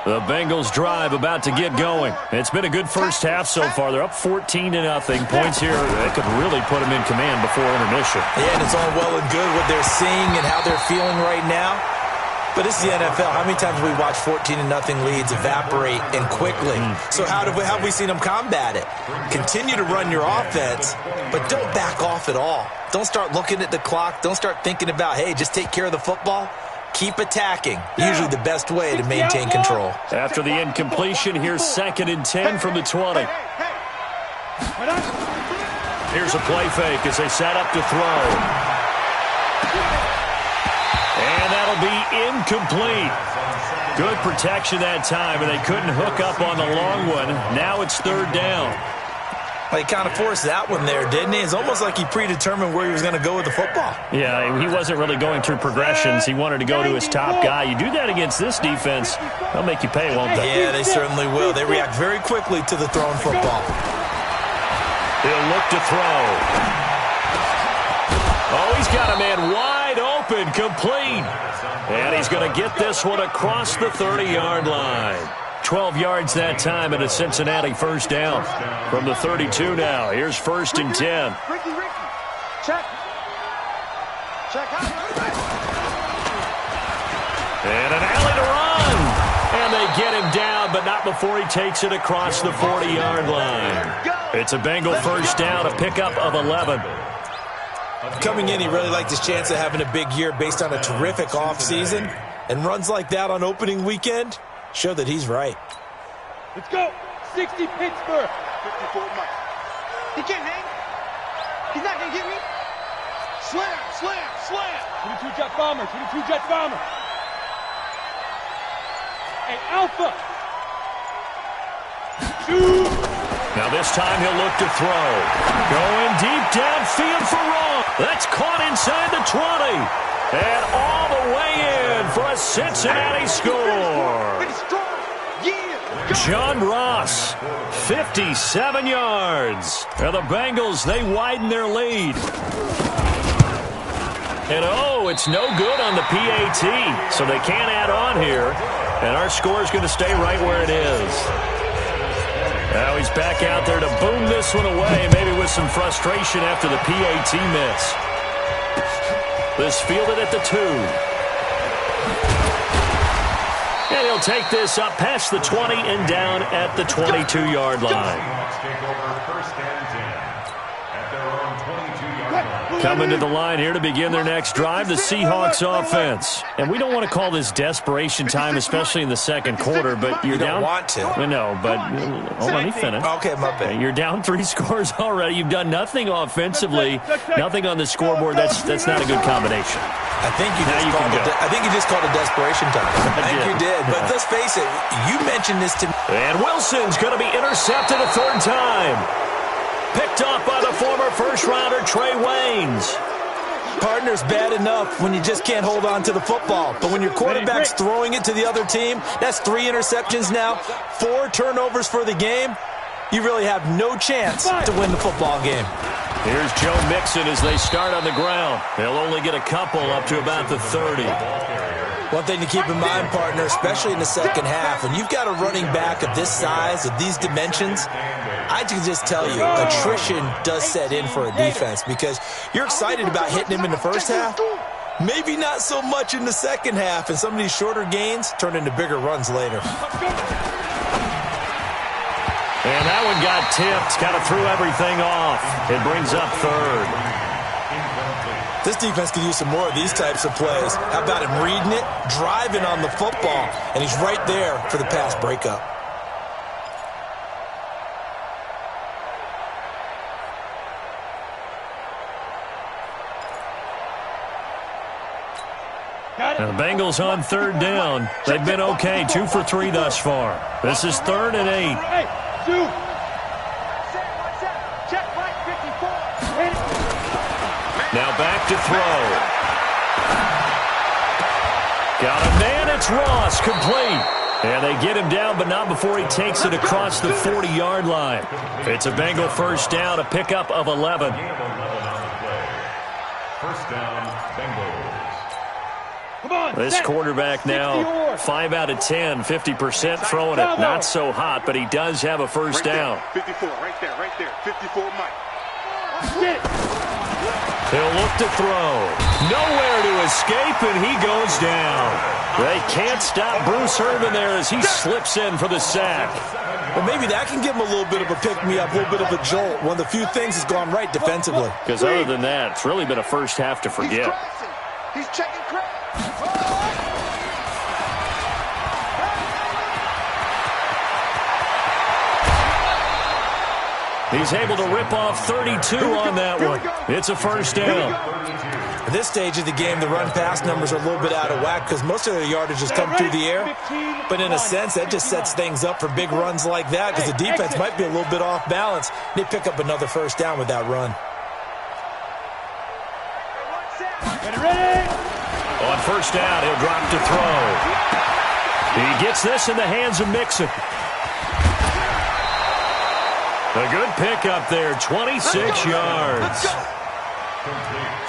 The Bengals drive about to get going. It's been a good first half so far. They're up 14-0. Points here that could really put them in command before intermission. Yeah, and it's all well and good what they're seeing and how they're feeling right now. But it's the NFL. How many times have we watched 14-0 leads evaporate and quickly? So how have we seen them combat it? Continue to run your offense, but don't back off at all. Don't start looking at the clock. Don't start thinking about, hey, just take care of the football. Keep attacking. Usually the best way to maintain control. After the incompletion, here's 2nd and 10 from the 20. Here's a play fake as they set up to throw. And that'll be incomplete. Good protection that time, and they couldn't hook up on the long one. Now it's 3rd down. Well, he kind of forced that one there, didn't he? It's almost like he predetermined where he was going to go with the football. Yeah, he wasn't really going through progressions. He wanted to go to his top guy. You do that against this defense, they'll make you pay, won't they? Yeah, they certainly will. They react very quickly to the thrown football. He'll look to throw. Oh, he's got a man wide open, complete. And he's going to get this one across the 30-yard line. 12 yards that time and a Cincinnati first down. From the 32 now, here's 1st and 10. Ricky, check. And an alley to run. And they get him down, but not before he takes it across the 40-yard line. It's a Bengal first down, a pickup of 11. Coming in, he really liked his chance of having a big year based on a terrific offseason. And runs like that on opening weekend show that he's right. Let's go. 60 Pittsburgh. 54 Mike. He can't hang. He's not going to get me. Slam. 22 Jet Bomber. Hey, Alpha. Shoot. Now this time he'll look to throw. Going deep downfield for Ross. That's caught inside the 20. And all the way in for a Cincinnati score. John Ross, 57 yards. And the Bengals, they widen their lead. And oh, it's no good on the PAT. So they can't add on here. And our score is going to stay right where it is. Now he's back out there to boom this one away, maybe with some frustration after the PAT miss. This fielded at the 2. And he'll take this up past the 20 and down at the 22-yard line. Coming to the line here to begin their next drive, the Seahawks offense. And we don't want to call this desperation time, especially in the second quarter, but you're down. You don't want to. No, but hold on, let me finish. Okay, my bad. You're down 3 scores already. You've done nothing offensively, nothing on the scoreboard. That's not a good combination. I think you just called it desperation time. I think you did. But let's face it, you mentioned this to me. And Wilson's going to be intercepted a 3rd time. Picked off by the former first-rounder Trey Waynes. Partner's bad enough when you just can't hold on to the football. But when your quarterback's throwing it to the other team, that's 3 interceptions now, 4 turnovers for the game. You really have no chance to win the football game. Here's Joe Mixon as they start on the ground. They'll only get a couple up to about the 30. One thing to keep in mind, partner, especially in the second half, when you've got a running back of this size, of these dimensions, I can just tell you, attrition does set in for a defense because you're excited about hitting him in the first half. Maybe not so much in the second half, and some of these shorter gains turn into bigger runs later. And that one got tipped, kind of threw everything off. It brings up 3rd. This defense could use some more of these types of plays. How about him reading it, driving on the football, and he's right there for the pass breakup. Now the Bengals on 3rd down. They've been okay, 2 for 3 thus far. This is 3rd and 8. Now back to throw. Got a man, it's Ross, complete. And they get him down, but not before he takes it across the 40-yard line. It's a Bengal first down, a pickup of 11. First down, Bengals. This quarterback now 5 out of 10, 50% throwing it. Not so hot, but he does have a first down. 54, right there. 54, Mike. He'll look to throw. Nowhere to escape, and he goes down. They can't stop Bruce Irvin there as he slips in for the sack. Well, maybe that can give him a little bit of a pick-me-up, a little bit of a jolt. One of the few things has gone right defensively. Because other than that, it's really been a first half to forget. He's checking crap. He's able to rip off 32 on that one. It's a first down. At this stage of the game, the run-pass numbers are a little bit out of whack because most of their yardage has come through the air. But in a sense, that just sets things up for big runs like that because the defense might be a little bit off balance. They pick up another first down with that run. On first down, he'll drop to throw. He gets this in the hands of Mixon. A good pickup there, 26 yards.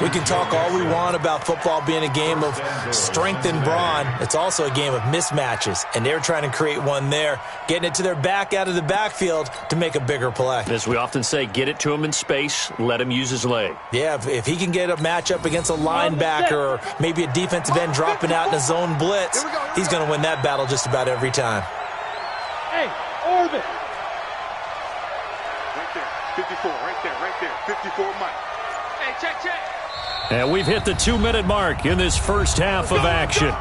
We can talk all we want about football being a game of strength and brawn. It's also a game of mismatches, and they're trying to create one there, getting it to their back out of the backfield to make a bigger play. As we often say, get it to him in space, let him use his leg. Yeah, if he can get a matchup against a linebacker or maybe a defensive end dropping out in a zone blitz, he's going to win that battle just about every time. Hey, orbit. Right there, 54, right there, 54, Mike. Hey, check. And we've hit the 2-minute mark in this first half of action.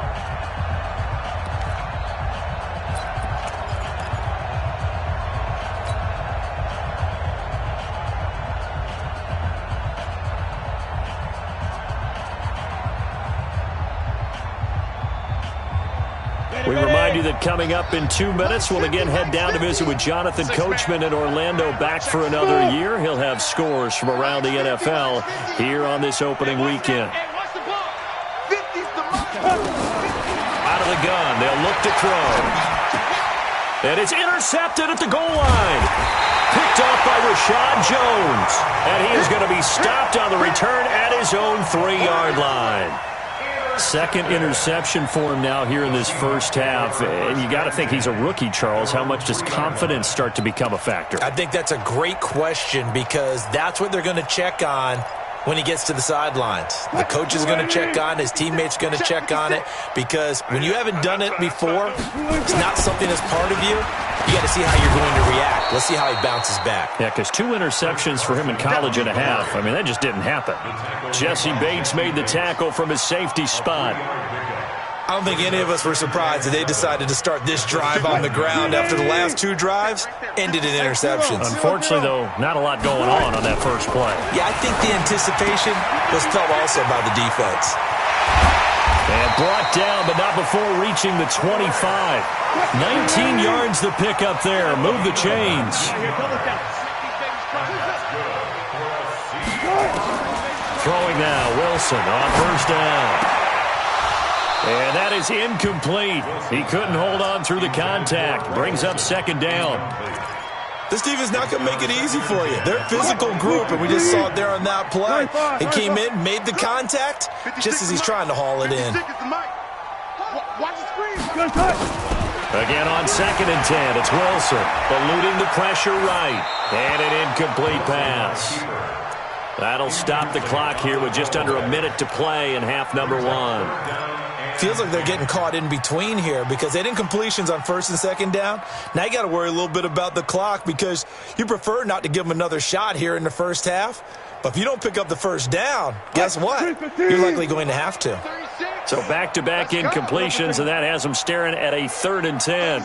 We remind you that coming up in 2 minutes, we'll again head down to visit with Jonathan Coachman in Orlando, back for another year. He'll have scores from around the NFL here on this opening weekend. Out of the gun, they'll look to throw. And it's intercepted at the goal line. Picked off by Rashad Jones. And he is going to be stopped on the return at his own 3-yard line. Second interception for him now here in this first half. And you got to think he's a rookie, Charles. How much does confidence start to become a factor? I think that's a great question because that's what they're going to check on when he gets to the sidelines. The coach is going to check on, his teammates going to check on it, because when you haven't done it before, it's not something that's part of you. You got to see how you're going to react. Let's see how he bounces back. Yeah, because 2 interceptions for him in college and a half. I mean, that just didn't happen. Jesse Bates made the tackle from his safety spot. I don't think any of us were surprised that they decided to start this drive on the ground after the last 2 drives ended in interceptions. Unfortunately, though, not a lot going on that first play. Yeah, I think the anticipation was felt also by the defense. And brought down, but not before reaching the 25. 19 yards to pick up there. Move the chains. Throwing now, Wilson on first down. And that is incomplete. He couldn't hold on through the contact. Brings up second down. This defense is not going to make it easy for you. They're a physical group, and we just saw it there on that play. He came in, made the contact, just as he's trying to haul it in. Again on 2nd and 10, it's Wilson. Eluding the pressure right. And an incomplete pass. That'll stop the clock here with just under a minute to play in half number 1. Feels like they're getting caught in between here because they had incompletions on 1st and 2nd down. Now you got to worry a little bit about the clock because you prefer not to give them another shot here in the first half. But if you don't pick up the first down, guess what? You're likely going to have to. So back-to-back incompletions, and that has them staring at a 3rd and 10.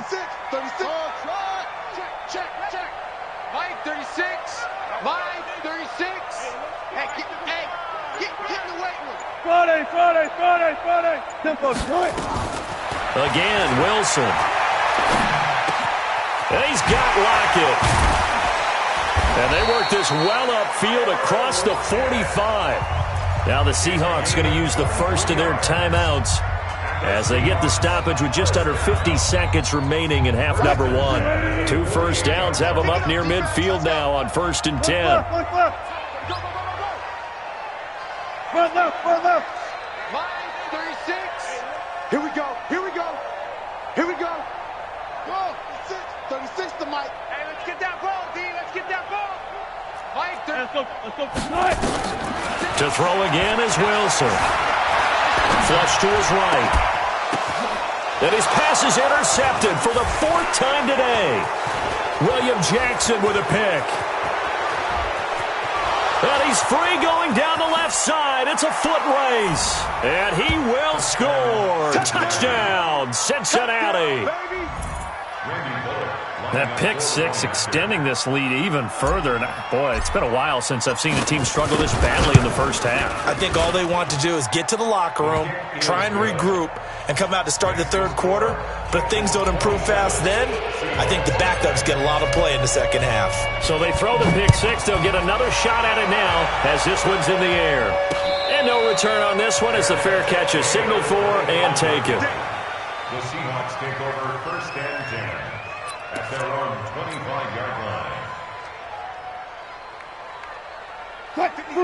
Mike, 36. Mike, 36. Hey, get in the weight room. Friday. Tempo, strike. Again, Wilson. And he's got Lockett. And they work this well upfield across the 45. Now the Seahawks going to use the first of their timeouts as they get the stoppage with just under 50 seconds remaining in half number 1. 2 first downs have them up near midfield now on 1st and 10. Front left. Line 36. Here we go. Here we go. Here we go. Go. 36 to Mike. Hey, let's get that ball, D. Let's get that ball. Mike, let's go. Let's go. To throw again is Wilson. Flush to his right. And his pass is intercepted for the 4th time today. William Jackson with a pick. And he's free going down the left side. It's a foot race. And he will score. Touchdown, Cincinnati. That pick six extending this lead even further. And boy, it's been a while since I've seen a team struggle this badly in the first half. I think all they want to do is get to the locker room, try and regroup, and come out to start the third quarter. But if things don't improve fast then, I think the backups get a lot of play in the second half. So they throw the pick six. They'll get another shot at it now as this one's in the air. And no return on this one as the fair catch is signaled for and taken. The Seahawks take over 1st and 10 at their own 25-yard line.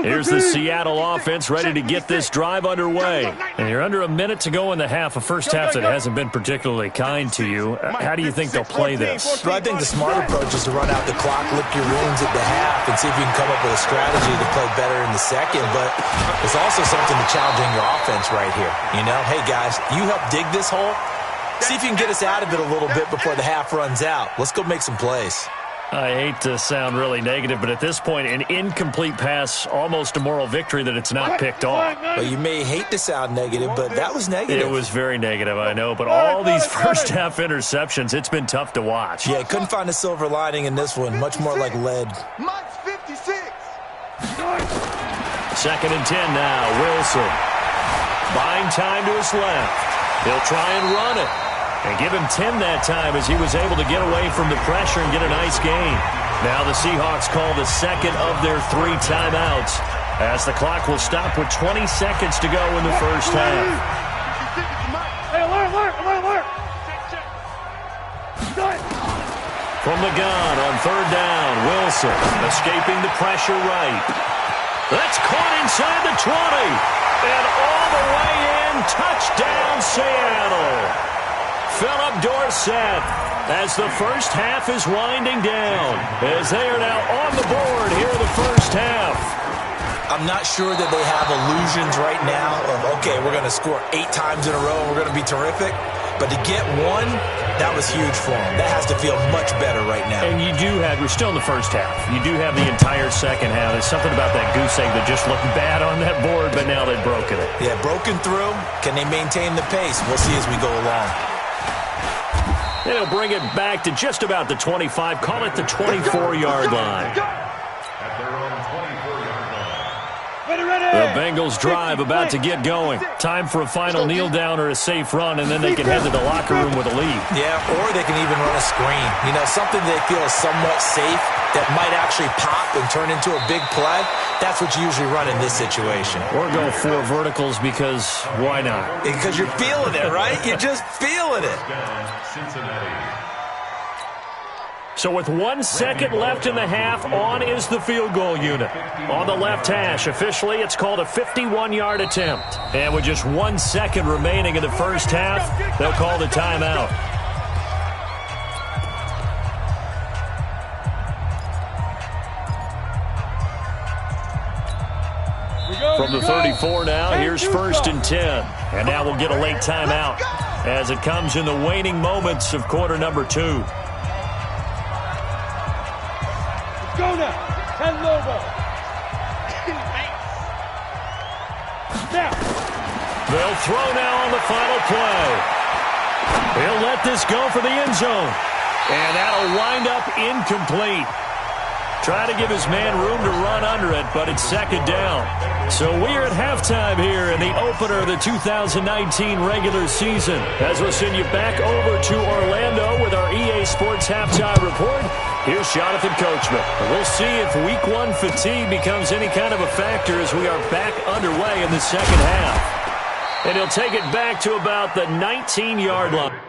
Here's the Seattle offense ready to get this drive underway. And you're under a minute to go in the half, a first half that hasn't been particularly kind to you. How do you think they'll play this? Well, I think the smart approach is to run out the clock, lick your wounds at the half, and see if you can come up with a strategy to play better in the second. But there's also something to challenging your offense right here. You know, hey, guys, you help dig this hole. See if you can get us out of it a little bit before the half runs out. Let's go make some plays. I hate to sound really negative, but at this point, an incomplete pass, almost a moral victory that it's not picked off. Well, you may hate to sound negative, but that was negative. It was very negative, I know. But all these first-half interceptions, it's been tough to watch. Yeah, couldn't find a silver lining in this one. Much more like lead. Mike's 56. 2nd and 10 now. Wilson. Buying time to his left. He'll try and run it. And give him 10 that time as he was able to get away from the pressure and get a nice gain. Now the Seahawks call the second of their 3 timeouts as the clock will stop with 20 seconds to go in the first half. Hey, alert. From the gun on 3rd down, Wilson escaping the pressure right. That's caught inside the 20. And all the way in, touchdown Seattle. Philip Dorsett as the first half is winding down as they are now on the board here in the first half. I'm not sure that they have illusions right now of, okay, we're going to score 8 times in a row and we're going to be terrific. But to get one, that was huge for them. That has to feel much better right now. And you do have, we're still in the first half. You do have the entire second half. There's something about that goose egg that just looked bad on that board, but now they've broken it. Yeah, broken through. Can they maintain the pace? We'll see as we go along. They'll bring it back to just about the 25. Call it the 24-yard line. At their own 24-yard line. Ready. The Bengals drive about to get going. Time for a final kneel down or a safe run, and then they can head to the locker room with a lead. Yeah, or they can even run a screen. You know, something they feel is somewhat safe that might actually pop and turn into a big play. That's what you usually run in this situation. Or go 4 verticals because why not? Because you're feeling it, right? You're just feeling it. Cincinnati. So with 1 second left in the half, on is the field goal unit. On the left hash, officially, it's called a 51-yard attempt. And with just 1 second remaining in the first half, they'll call the timeout. From the 34 now, here's 1st and 10. And now we'll get a late timeout as it comes in the waning moments of quarter number 2. Let's go now. 10 Lobo. Now. They'll throw now on the final play. He'll let this go for the end zone. And that'll wind up incomplete. Try to give his man room to run under it, but it's 2nd down. So we're at halftime here in the opener of the 2019 regular season. As we'll send you back over to Orlando with our EA Sports Halftime Report, here's Jonathan Coachman. We'll see if Week 1 fatigue becomes any kind of a factor as we are back underway in the second half. And he'll take it back to about the 19-yard line.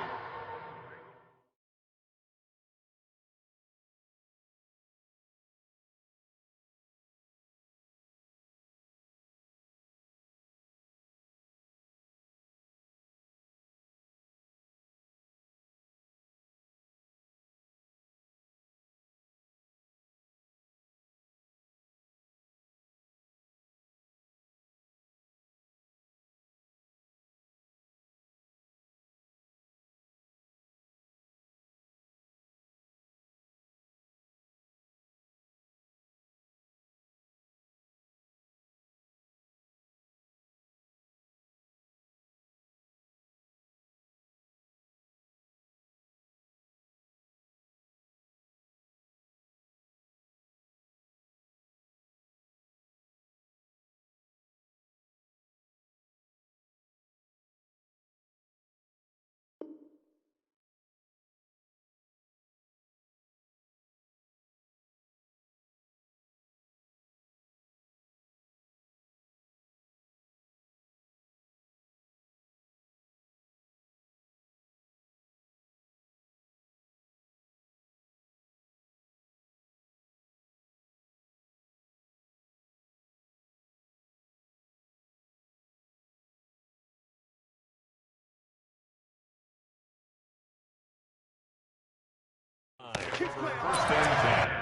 First and 10.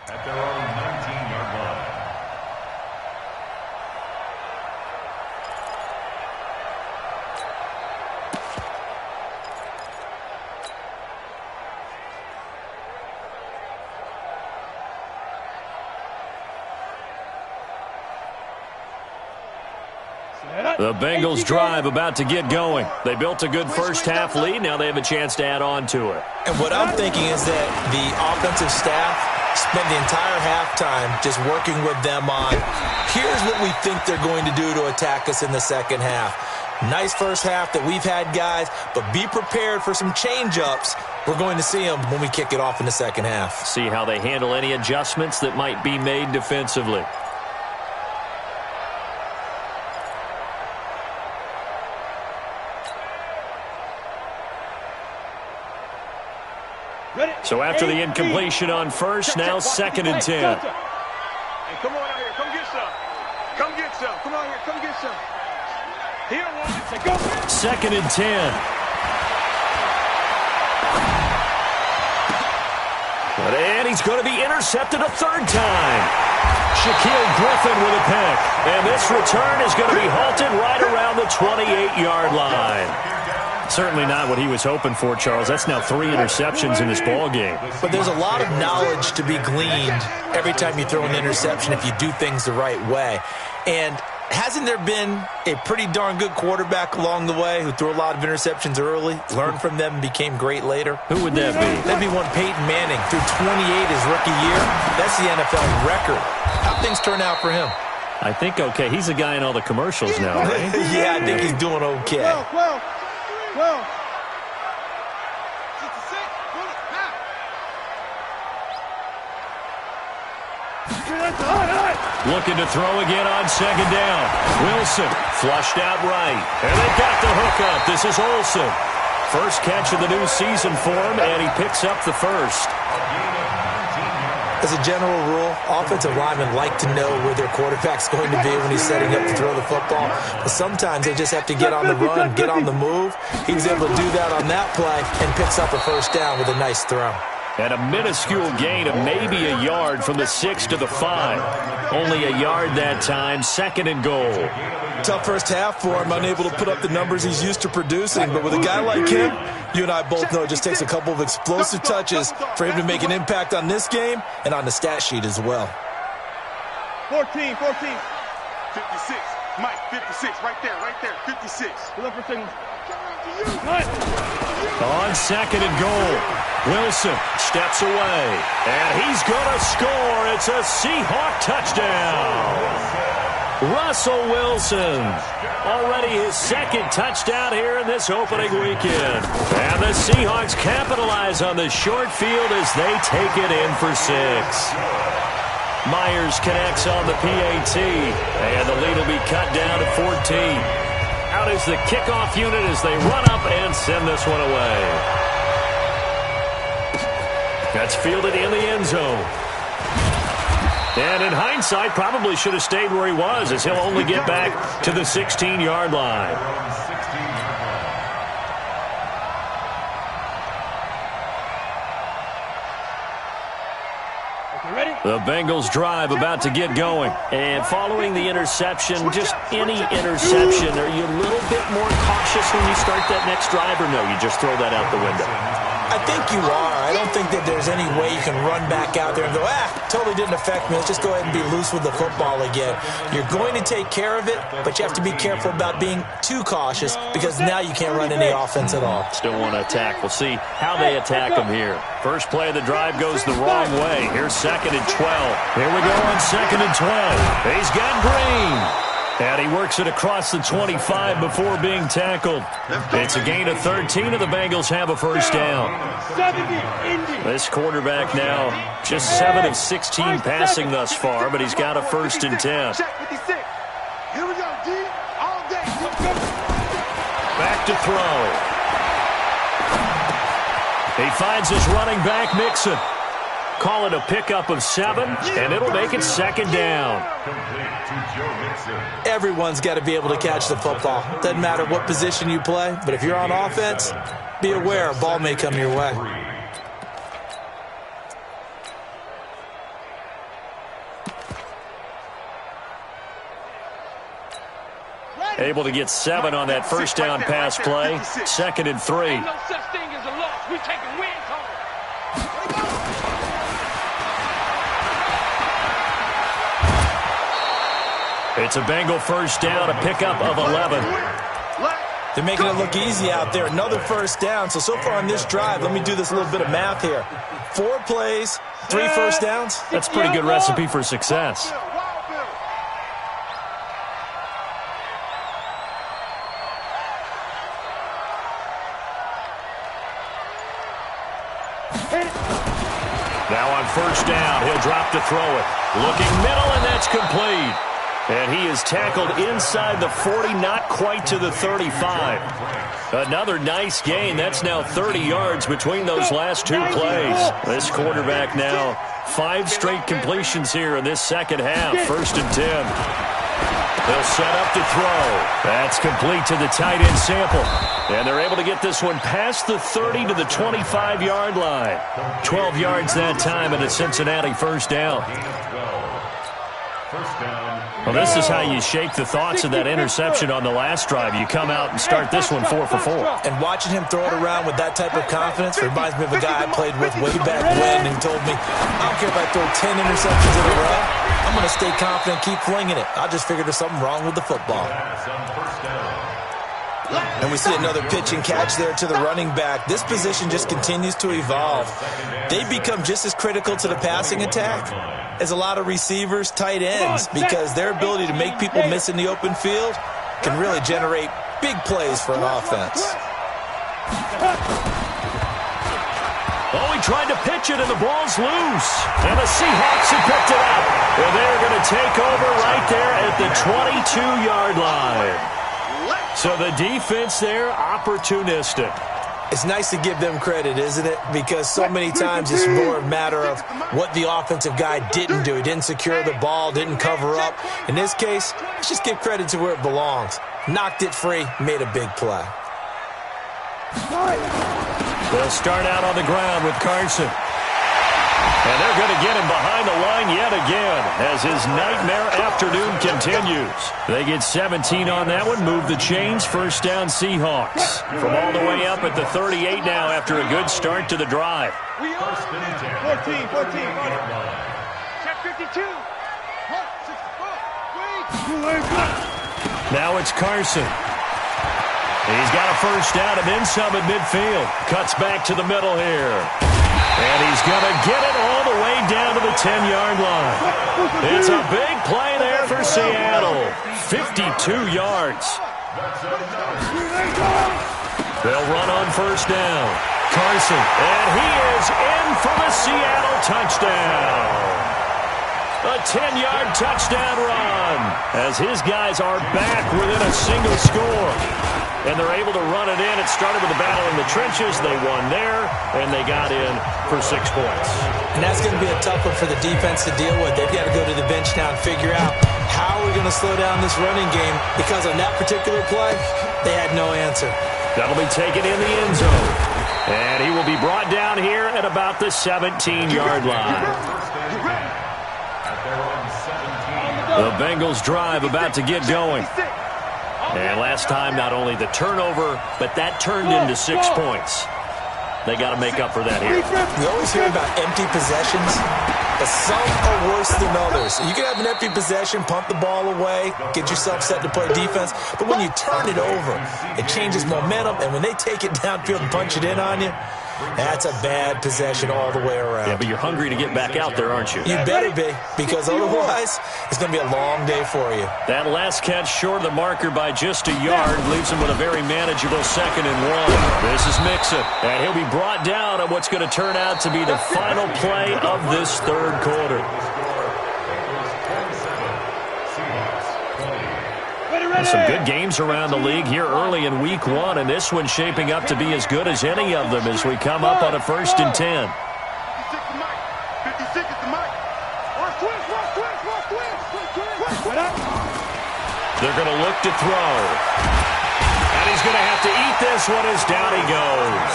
At their own 19-yard line. The Bengals drive about to get going. They built a good first-half lead. Now they have a chance to add on to it. And what I'm thinking is that the offensive staff spent the entire halftime just working with them on, here's what we think they're going to do to attack us in the second half. Nice first half that we've had, guys, but be prepared for some change-ups. We're going to see them when we kick it off in the second half. See how they handle any adjustments that might be made defensively. So after the incompletion on first, now second and 10. Hey, come on out here. Come get some. Come get some. Come on here. Come get some. Here, one. Go. Second and 10. And he's going to be intercepted a third time. Shaquille Griffin with a pick. And this return is going to be halted right around the 28-yard line. Certainly not what he was hoping for, Charles. That's now 3 interceptions in this ball game. But there's a lot of knowledge to be gleaned every time you throw an interception if you do things the right way. And hasn't there been a pretty darn good quarterback along the way who threw a lot of interceptions early, learned from them, and became great later? Who would that be? That'd be one Peyton Manning. Threw 28 his rookie year. That's the NFL record. How'd things turn out for him? I think okay. He's a guy in all the commercials now, right? Yeah, I think he's doing okay. Well. Looking to throw again on second down. Wilson flushed out right. And they got the hook up. This is Olsen. First catch of the new season for him, and he picks up the first. As a general rule, offensive linemen like to know where their quarterback's going to be when he's setting up to throw the football. But sometimes they just have to get on the run, get on the move. He was able to do that on that play and picks up a first down with a nice throw. And a minuscule gain of maybe a yard from the 6 to the 5. Only a yard that time, second and goal. Tough first half for him, unable to put up the numbers he's used to producing. But with a guy like him, you and I both know it just takes a couple of explosive touches for him to make an impact on this game and on the stat sheet as well. 14. 56. Mike, 56. Right there. 56. Look for signals. On second and goal, Wilson steps away, and he's going to score. It's a Seahawk touchdown. Russell Wilson, already his second touchdown here in this opening weekend. And the Seahawks capitalize on the short field as they take it in for 6. Myers connects on the PAT, and the lead will be cut down to 14. Out is the kickoff unit as they run up and send this one away. That's fielded in the end zone. And in hindsight, probably should have stayed where he was, as he'll only get back to the 16-yard line. The Bengals drive about to get going. And following the interception, just any interception, are you a little bit more cautious when you start that next drive, or no, you just throw that out the window? I think you are. I don't think that there's any way you can run back out there and go, totally didn't affect me. Let's just go ahead and be loose with the football again. You're going to take care of it, but you have to be careful about being too cautious because now you can't run any offense at all. Still want to attack. We'll see how they attack him here. First play of the drive goes the wrong way. Here's 2nd and 12. Here we go on 2nd and 12. He's got Green. And he works it across the 25 before being tackled. It's a gain of 13, and the Bengals have a first down. This quarterback now just 7 of 16 passing thus far, but he's got a 1st and 10. Here we go, D. All day. Back to throw. He finds his running back, Mixon. Call it a pickup of 7, and it'll make it 2nd down. Everyone's got to be able to catch the football. Doesn't matter what position you play, but if you're on offense, be aware a ball may come your way. Able to get 7 on that first down pass play. 2nd and 3. Ain't no such thing as a loss. We taking wins home. It's a Bengal first down, a pickup of 11. They're making it look easy out there. Another first down. So far on this drive, let me do this little bit of math here. 4 plays, 3 first downs. That's a pretty good recipe for success. Now on first down, he'll drop to throw it. Looking middle, and that's complete. And he is tackled inside the 40, not quite to the 35. Another nice gain. That's now 30 yards between those last 2 plays. This quarterback now 5 straight completions here in this second half. 1st and 10. They'll set up to throw. That's complete to the tight end Sample. And they're able to get this one past the 30 to the 25-yard line. 12 yards that time and a Cincinnati first down. Well, this is how you shake the thoughts of that interception on the last drive. You come out and start this one 4 for 4. And watching him throw it around with that type of confidence reminds me of a guy I played with way back when, and he told me, I don't care if I throw 10 interceptions in a row. I'm going to stay confident, keep flinging it. I just figured there's something wrong with the football. And we see another pitch and catch there to the running back. This position just continues to evolve. They become just as critical to the passing attack as a lot of receivers, tight ends, because their ability to make people miss in the open field can really generate big plays for an offense. Oh, he tried to pitch it, and the ball's loose. And the Seahawks have picked it up. And they're going to take over right there at the 22-yard line. So the defense there, opportunistic. It's nice to give them credit, isn't it? Because so many times it's more a matter of what the offensive guy didn't do. He didn't secure the ball, didn't cover up. In this case, let's just give credit to where it belongs. Knocked it free, made a big play. They'll start out on the ground with Carson. And they're going to get him behind the line yet again as his nightmare afternoon continues. They get 17 on that one, move the chains, first down Seahawks. From all the way up at the 38 now after a good start to the drive. 14. Check 52. Now it's Carson. He's got a first down and then some at midfield. Cuts back to the middle here. And he's going to get it all the way down to the 10-yard line. It's a big play there for Seattle. 52 yards. They'll run on first down. Carson, and he is in for the Seattle touchdown. A 10-yard touchdown run as his guys are back within a single score. And they're able to run it in. It started with a battle in the trenches. They won there, and they got in for 6 points. And that's going to be a tough one for the defense to deal with. They've got to go to the bench now and figure out how we're going to slow down this running game, because on that particular play, they had no answer. That'll be taken in the end zone. And he will be brought down here at about the 17-yard line. The Bengals drive about to get going. And last time, not only the turnover, but that turned into 6 points. They got to make up for that here. We always hear about empty possessions, but some are worse than others. You can have an empty possession, punt the ball away, get yourself set to play defense, but when you turn it over, it changes momentum, and when they take it downfield and punch it in on you, that's a bad possession all the way around. Yeah, but you're hungry to get back out there, aren't you? You better be, because otherwise it's going to be a long day for you. That last catch short of the marker by just a yard leaves him with a very manageable 2nd and 1. This is Mixon, and he'll be brought down on what's going to turn out to be the final play of this third quarter. Some good games around the league here early in week 1, and this one's shaping up to be as good as any of them as we come up on a 1st and 10. 56 is the mic. They're going to look to throw. And he's going to have to eat this one as down he goes.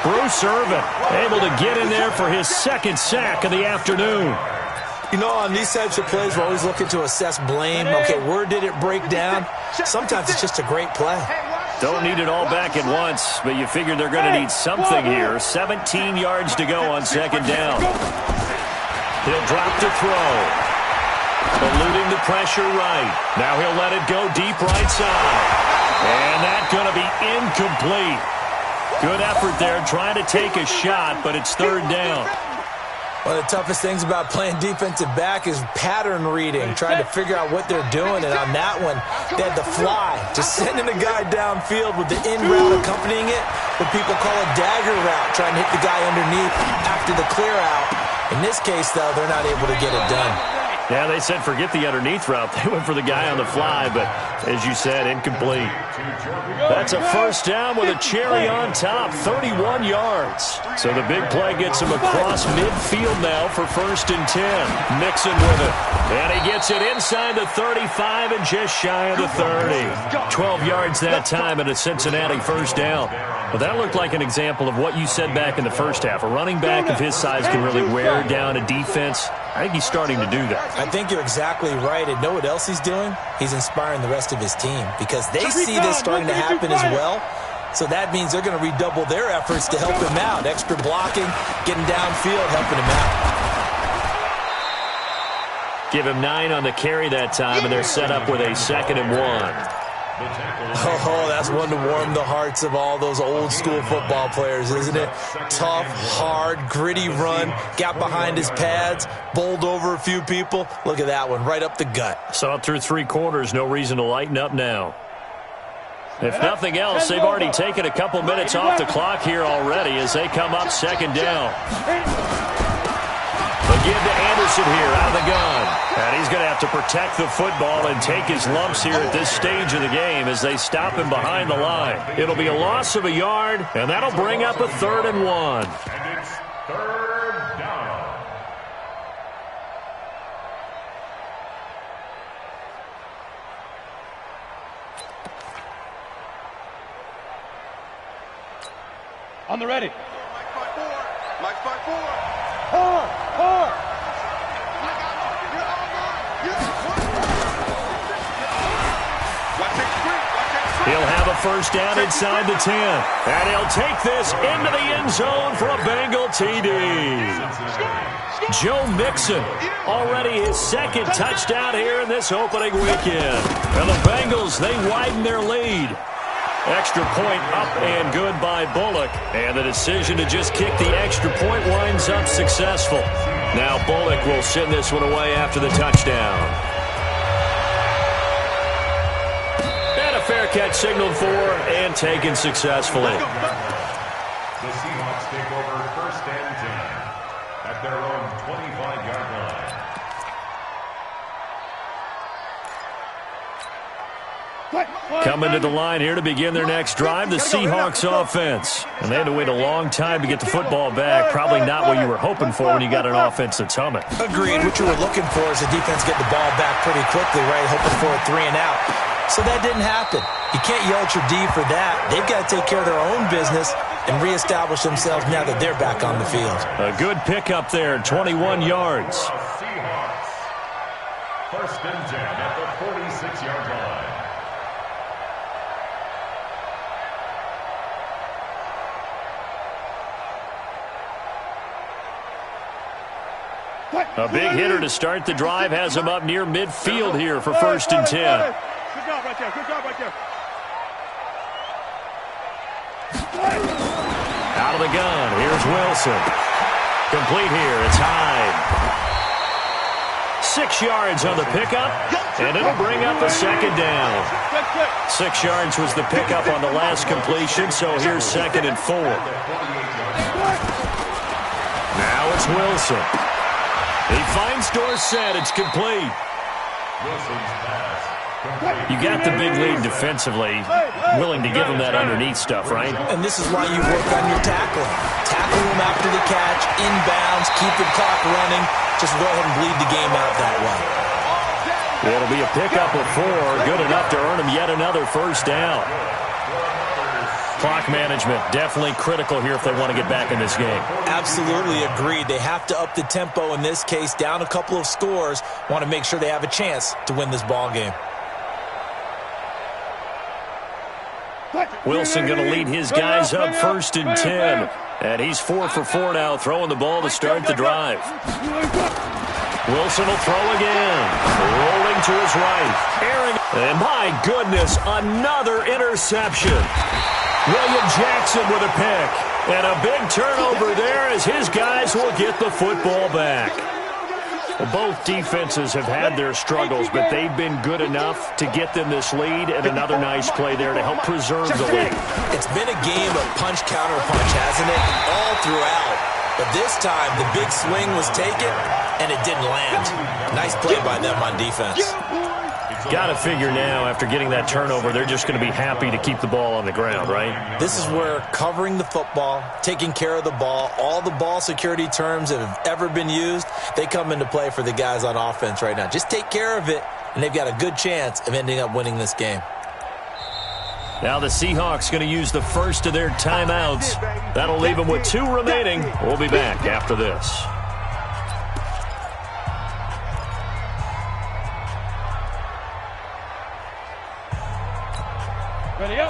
Bruce Irvin able to get in there for his 2nd sack of the afternoon. You know, on these types of plays, we're always looking to assess blame. Okay, where did it break down? Sometimes it's just a great play. Don't need it all back at once, but you figure they're going to need something here. 17 yards to go on 2nd down. He'll drop to throw. Eluding the pressure right. Now he'll let it go deep right side. And that's going to be incomplete. Good effort there trying to take a shot, but it's 3rd down. One of the toughest things about playing defensive back is pattern reading, trying to figure out what they're doing. And on that one, they had the fly, just sending a guy downfield with the in route accompanying it, what people call a dagger route, trying to hit the guy underneath after the clear out. In this case, though, they're not able to get it done. Yeah, they said forget the underneath route. They went for the guy on the fly, but as you said, incomplete. That's a 1st down with a cherry on top, 31 yards. So the big play gets him across midfield now for 1st and 10. Mixon with it. And he gets it inside the 35 and just shy of the 30. 12 yards that time and a Cincinnati 1st down. Well, that looked like an example of what you said back in the 1st half. A running back of his size can really wear down a defense. I think he's starting to do that. I think you're exactly right. And know what else he's doing? He's inspiring the rest of his team because they see this starting to happen as well. So that means they're going to redouble their efforts to help him out. Extra blocking, getting downfield, helping him out. Give him 9 on the carry that time, and they're set up with a 2nd and 1. Oh, that's one to warm the hearts of all those old school football players, isn't it? Tough, hard, gritty run, got behind his pads, bowled over a few people. Look at that one, right up the gut. Saw it through 3 quarters, no reason to lighten up now. If nothing else, they've already taken a couple minutes off the clock here already as they come up 2nd down. Again to Anderson here out of the gun. And he's going to have to protect the football and take his lumps here at this stage of the game as they stop him behind the line. It'll be a loss of a yard, and that'll bring up a 3rd and 1. And it's 3rd down. On the ready. Mike 5-4. He'll have a 1st down inside the 10. And he'll take this into the end zone for a Bengal TD. Joe Mixon, already his 2nd touchdown here in this opening weekend. And the Bengals, they widen their lead. Extra point up and good by Bullock. And the decision to just kick the extra point winds up successful. Now Bullock will send this one away after the touchdown. And a fair catch signaled for and taken successfully. The Seahawks take over 1st and 10 at their own 25-yard line. Coming to the line here to begin their next drive, the Seahawks offense. And they had to wait a long time to get the football back. Probably not what you were hoping for when you got an offense that's humming. Agreed. What you were looking for is the defense get the ball back pretty quickly, right? Hoping for a 3 and out. So that didn't happen. You can't yell at your D for that. They've got to take care of their own business and reestablish themselves now that they're back on the field. A good pickup there, 21 yards. Seahawks. 1st and 10 at the 46-yard line. A big hitter to start the drive has him up near midfield here for 1st and 10. Good job right there. Good job right there. Out of the gun. Here's Wilson. Complete here. It's Hyde. 6 yards on the pickup, and it'll bring up a 2nd down. 6 yards was the pickup on the last completion, so here's 2nd and 4. Now it's Wilson. He finds Dorsett. It's complete. You got the big lead defensively, willing to give him that underneath stuff, right? And this is why you work on your tackling. Tackle him after the catch, inbounds, keep the clock running. Just go ahead and bleed the game out that way. It'll be a pickup of 4, good enough to earn him yet another 1st down. Clock management, definitely critical here if they want to get back in this game. Absolutely agreed. They have to up the tempo in this case, down a couple of scores. Want to make sure they have a chance to win this ball game. Wilson going to lead his guys up 1st and 10. And he's 4 for 4 now, throwing the ball to start the drive. Wilson will throw again. Rolling to his right. And my goodness, another interception. William Jackson with a pick. And a big turnover there as his guys will get the football back. Well, both defenses have had their struggles, but they've been good enough to get them this lead, and another nice play there to help preserve the lead. It's been a game of punch-counter-punch, hasn't it? All throughout. But this time, the big swing was taken, and it didn't land. Nice play by them on defense. Got to figure now, after getting that turnover, they're just going to be happy to keep the ball on the ground, right? This is where covering the football, taking care of the ball, all the ball security terms that have ever been used, they come into play for the guys on offense right now. Just take care of it, and they've got a good chance of ending up winning this game. Now the Seahawks going to use the first of their timeouts. That'll leave them with 2 remaining. We'll be back after this. Ready up.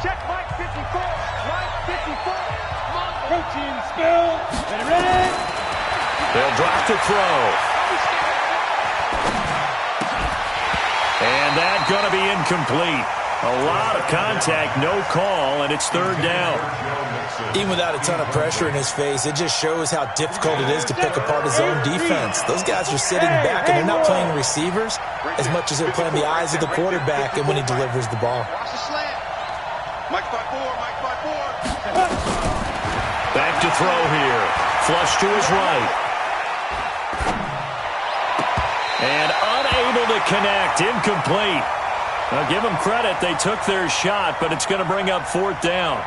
Check Mike 54. Mike 54. Protein spill. Ready. They'll drop to throw. And that's going to be incomplete. A lot of contact, no call, and it's 3rd down. Even without a ton of pressure in his face, it just shows how difficult it is to pick apart his own defense. Those guys are sitting back, and they're not playing receivers as much as they're playing the eyes of the quarterback and when he delivers the ball. Watch the slant. Mike 5-4. Mike 5-4. Back to throw here. Flush to his right. And unable to connect. Incomplete. Now, give them credit. They took their shot, but it's going to bring up 4th down.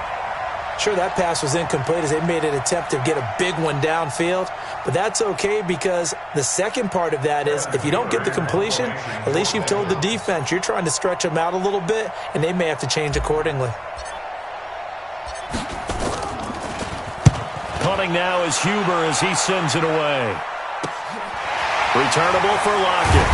Sure, that pass was incomplete as they made an attempt to get a big one downfield, but that's okay because the second part of that is if you don't get the completion, at least you've told the defense you're trying to stretch them out a little bit, and they may have to change accordingly. Punting now is Huber as he sends it away. Returnable for Lockett.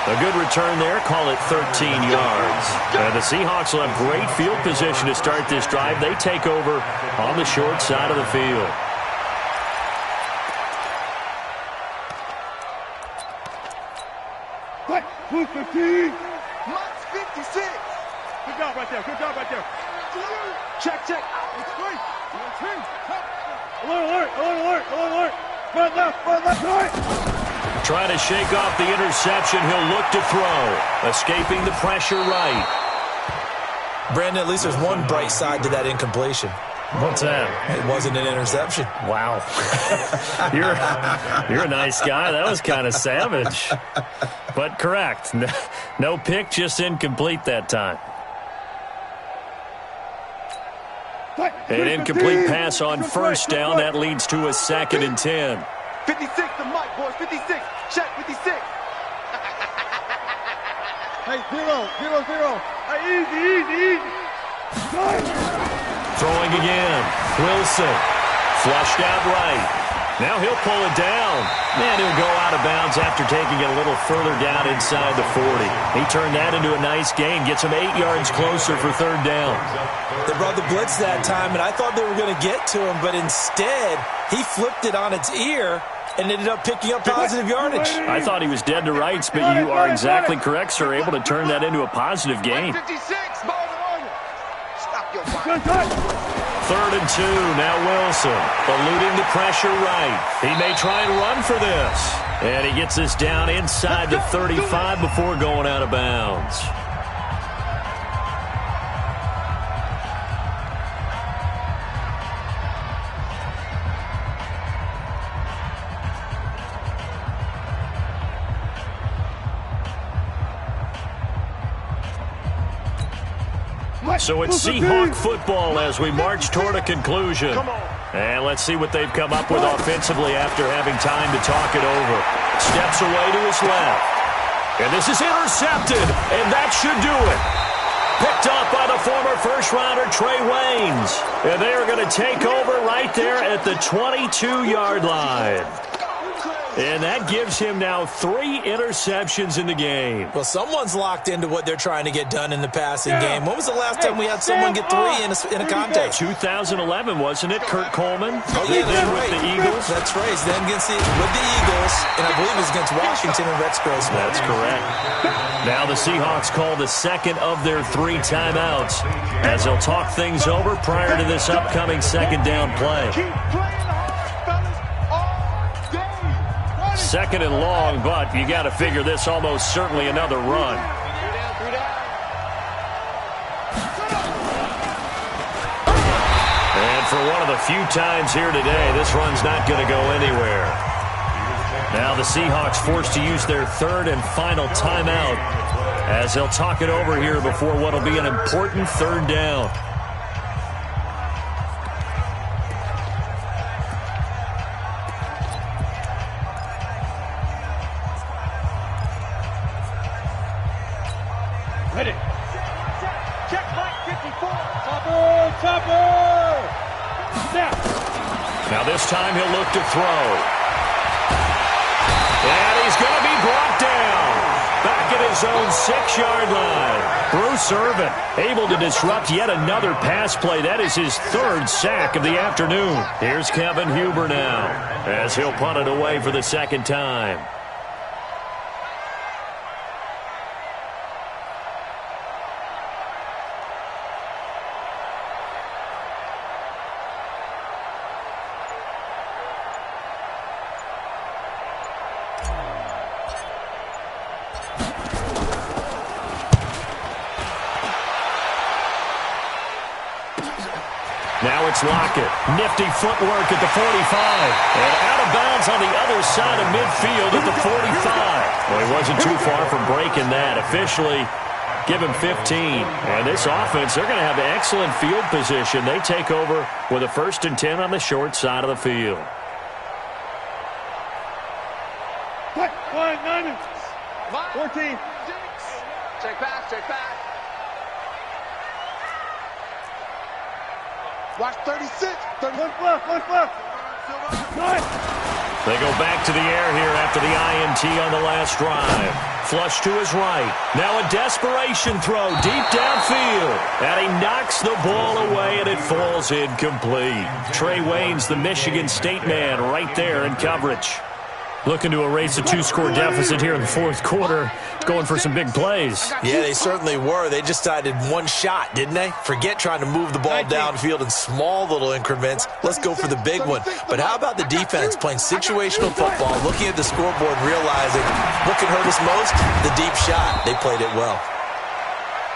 A good return there. Call it 13 yards. And the Seahawks will have great field position to start this drive. They take over on the short side of the field. Who's 15? Mike's 56. Good job right there. Good job right there. Check, check. It's great. Alert, alert, alert, alert, alert. Front left, right. Trying to shake off the interception. He'll look to throw. Escaping the pressure right. Brandon, at least there's one bright side to that incompletion. What's that? It wasn't an interception. Wow. You're a nice guy. That was kind of savage. But correct. No pick, just incomplete that time. An incomplete pass on 1st down. That leads to a 2nd and 10. 56 to Mike, boys. 56. Check, 56. Hey, 0, 0, 0. Hey, easy. Throwing again. Wilson. Flushed out right. Now he'll pull it down. And he'll go out of bounds after taking it a little further down inside the 40. He turned that into a nice gain. Gets him 8 yards closer for third down. They brought the blitz that time, and I thought they were going to get to him, but instead he flipped it on its ear and ended up picking up positive yardage. I thought he was dead to rights, but you are exactly correct, sir. Able to turn that into a positive gain. 56, ball on. Stop your ball. 3rd and 2, now Wilson, eluding the pressure right. He may try and run for this. And he gets this down inside the 35 before going out of bounds. So it's Seahawk football as we march toward a conclusion. And let's see what they've come up with offensively after having time to talk it over. Steps away to his left. And this is intercepted, and that should do it. Picked up by the former first-rounder Trey Waynes. And they are going to take over right there at the 22-yard line. And that gives him now 3 interceptions in the game. Well, someone's locked into what they're trying to get done in the passing game. When was the last time we had someone get 3 in a contest? 2011, wasn't it? Kurt Coleman? Oh, yeah, that's right. With the Eagles? That's right. Then with the Eagles, and I believe it was against Washington and Rex Grossman. That's correct. Now the Seahawks call the second of their 3 timeouts as they'll talk things over prior to this upcoming second down play. Second and long, but you got to figure this almost certainly another run. And for one of the few times here today, this run's not going to go anywhere. Now the Seahawks forced to use their 3rd and final timeout as they'll talk it over here before what will be an important 3rd down. Ready. Check back 54. Topper. Snap. Now this time he'll look to throw. And he's going to be brought down. Back at his own 6-yard line. Bruce Irvin able to disrupt yet another pass play. That is his 3rd sack of the afternoon. Here's Kevin Huber now as he'll punt it away for the 2nd time. Now it's Lockett. Nifty footwork at the 45. And out of bounds on the other side of midfield at the 45. Well, he wasn't too far from breaking that. Officially, give him 15. And this offense, they're going to have excellent field position. They take over with a 1st and 10 on the short side of the field. 9 minutes. 14. Check back. Watch 36. 31 left. They go back to the air here after the INT on the last drive. Flush to his right. Now a desperation throw deep downfield. And he knocks the ball away, and it falls incomplete. Trey Waynes, the Michigan State man, right there in coverage. Looking to erase a 2-score deficit here in the 4th quarter. Going for some big plays. Yeah, they certainly were. They just decided one shot, didn't they? Forget trying to move the ball downfield in small little increments. Let's go for the big one. But how about the defense playing situational football, looking at the scoreboard and realizing what can hurt us most? The deep shot. They played it well.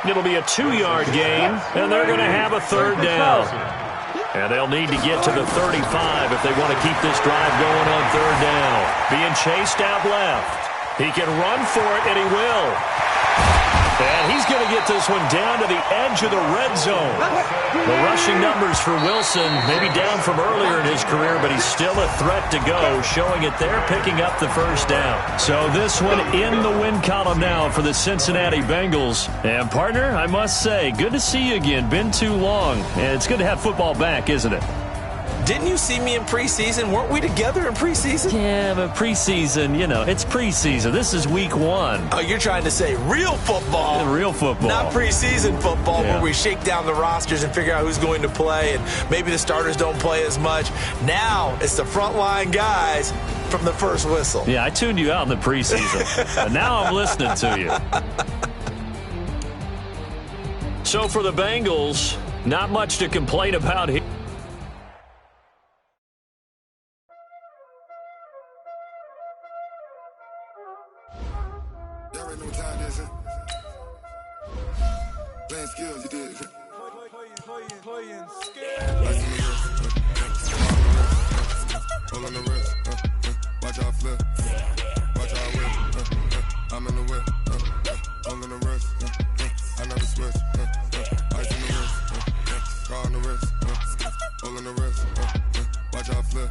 It'll be a 2-yard gain, and they're going to have a 3rd down. And they'll need to get to the 35 if they want to keep this drive going on 3rd down. Being chased out left. He can run for it, and he will. And he's going to get this one down to the edge of the red zone. The rushing numbers for Wilson maybe down from earlier in his career, but he's still a threat to go, showing it there, picking up the 1st down. So this one in the win column now for the Cincinnati Bengals. And, partner, I must say, good to see you again. Been too long. And it's good to have football back, isn't it? Didn't you see me in preseason? Weren't we together in preseason? Yeah, but preseason, it's preseason. This is week 1. Oh, you're trying to say real football. Yeah, real football. Not preseason football where we shake down the rosters and figure out who's going to play, and maybe the starters don't play as much. Now it's the frontline guys from the first whistle. Yeah, I tuned you out in the preseason, but now I'm listening to you. So for the Bengals, not much to complain about here. Y'all already know what time it is, huh? Playing skills, you did. Playing skills. Lights on the wrist, hold on the wrist, watch out flip, watch out whip, I'm in the whip, hold on the wrist, I never switch, ice on the wrist, car on the wrist, hold on the wrist, watch out flip.